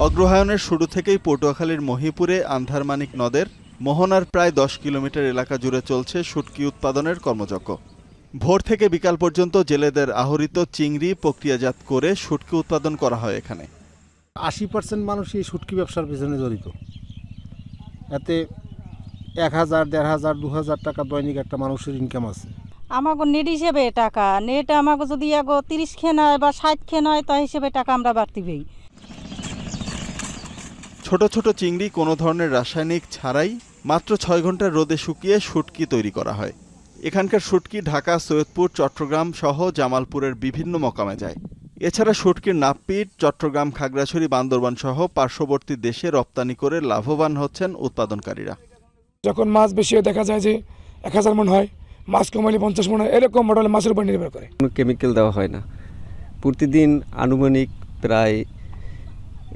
অগ্রহায়ণের শুরু থেকেই পটুয়াখালীর মহিপুরে আন্ধারমানিক নদের মোহনার প্রায় 10 কিলোমিটার এলাকা জুড়ে চলছে শুটকি উৎপাদনের কর্মযজ্ঞ। ভোর থেকে বিকাল পর্যন্ত জেলেদের আহরিত চিংড়ি প্রক্রিয়াজাত করে শুটকি উৎপাদন করা হয় এখানে। 80% মানুষ এই শুটকি ব্যবসার পিছনে জড়িত। এতে 1000, 1500, 2000 টাকা দৈনিক একটা মানুষের ইনকাম আছে। আমাকে নেট হিসেবে টাকা, নেট আমাকে যদি 30 খেন হয় বা 60 খেন হয় তা হিসেবে টাকা আমরা বাড়তি পাই। ছোট ছোট চিংড়ি কোনো ধরনের রাসায়নিক ছাড়াই মাত্র 6 ঘন্টার রোদে শুকিয়ে শুটকি তৈরি করা হয়। এখানকার শুটকি ঢাকা, সৈয়দপুর, চট্টগ্রাম সহ জামালপুরের বিভিন্ন মকামে যায়। এছাড়া শুটকির নাপপিট চট্টগ্রাম, খাগড়াছড়ি, বান্দরবান সহ পার্শ্ববর্তী দেশে রপ্তানি করে লাভবান হচ্ছেন উৎপাদনকারীরা। যখন মাছ বেশি হয় দেখা যায় যে 1000 মণ হয়, মাছ কমাইলে 50 মণ হয়, এরকম মডেলে মাছের উপর নির্ভর করে। কোনো কেমিক্যাল দেওয়া হয় না। প্রতিদিন আনুমানিক প্রায়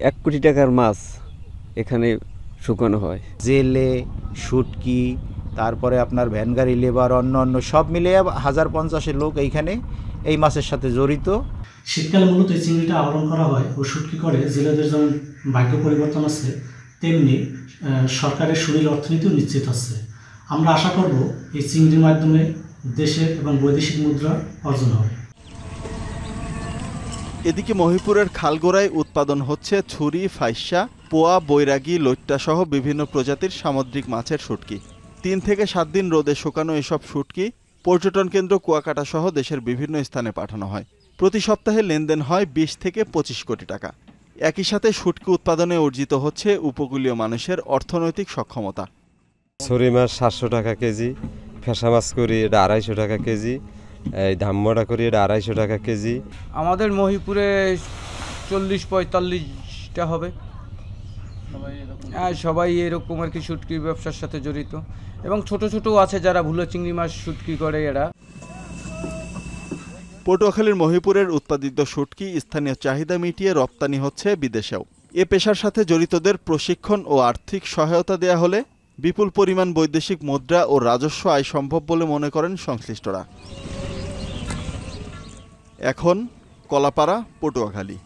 1 কোটি টাকার মাছ এখানে শুকানো হয়। জেলে, শুটকি, তারপরে আপনার ভ্যানগাড়ি লেবার, অন্য সব মিলিয়ে 1050 লোক এইখানে এই মাছের সাথে জড়িত। শীতকালে মূলত এই চিংড়িটা আহরণ করা হয় ও শুটকি করে জেলেদের যেমন ভাগ্য পরিবর্তন আছে, তেমনি সরকারের সুনীল অর্থনীতিও নিশ্চিত হচ্ছে। আমরা আশা করব এই চিংড়ির মাধ্যমে দেশের এবং বৈদেশিক মুদ্রা অর্জন হবে। এদিকে মহিপুরের খালগোড়ায় উৎপাদন হচ্ছে ছুরি, ফাইসা, পোয়া, বৈরাগী, লইট্টা সহ বিভিন্ন প্রজাতির সামুদ্রিক মাছের শুটকি। 3 থেকে 7 দিন রোদে শুকানো এসব শুটকি পর্যটন কেন্দ্র কুয়াকাটা সহ দেশের বিভিন্ন স্থানে পাঠানো হয়। প্রতি সপ্তাহে লেনদেন হয় 20 থেকে 25 কোটি টাকা। একই সাথে শুটকি উৎপাদনে অর্জিত হচ্ছে উপকূলীয় মানুষের অর্থনৈতিক সক্ষমতা। ছুরি মাছ 700 টাকা কেজি, ফেসা মাছ করি এটা 250 টাকা কেজি, এই ধামড়া করি এটা 250 টাকা কেজি। আমাদের মহিপুরে 40-45টা হবে। সবাই এরকম আর কি শুটকি ব্যবসার সাথে জড়িত, এবং ছোট ছোট আছে যারা ভুলো চিংড়ি মাছ শুটকি করে এরা। পটুয়াখালীর মহিপুরের উৎপাদিত শুটকি স্থানীয় চাহিদা মিটিয়ে রপ্তানি হচ্ছে বিদেশেও। এ পেশার সাথে জড়িতদের প্রশিক্ষণ ও আর্থিক সহায়তা দেয়া হলে বিপুল পরিমাণ বৈদেশিক মুদ্রা ও রাজস্ব আয় সম্ভব বলে মনে করেন সংশ্লিষ্টরা। এখন কলাপাড়া, পটুয়াখালী।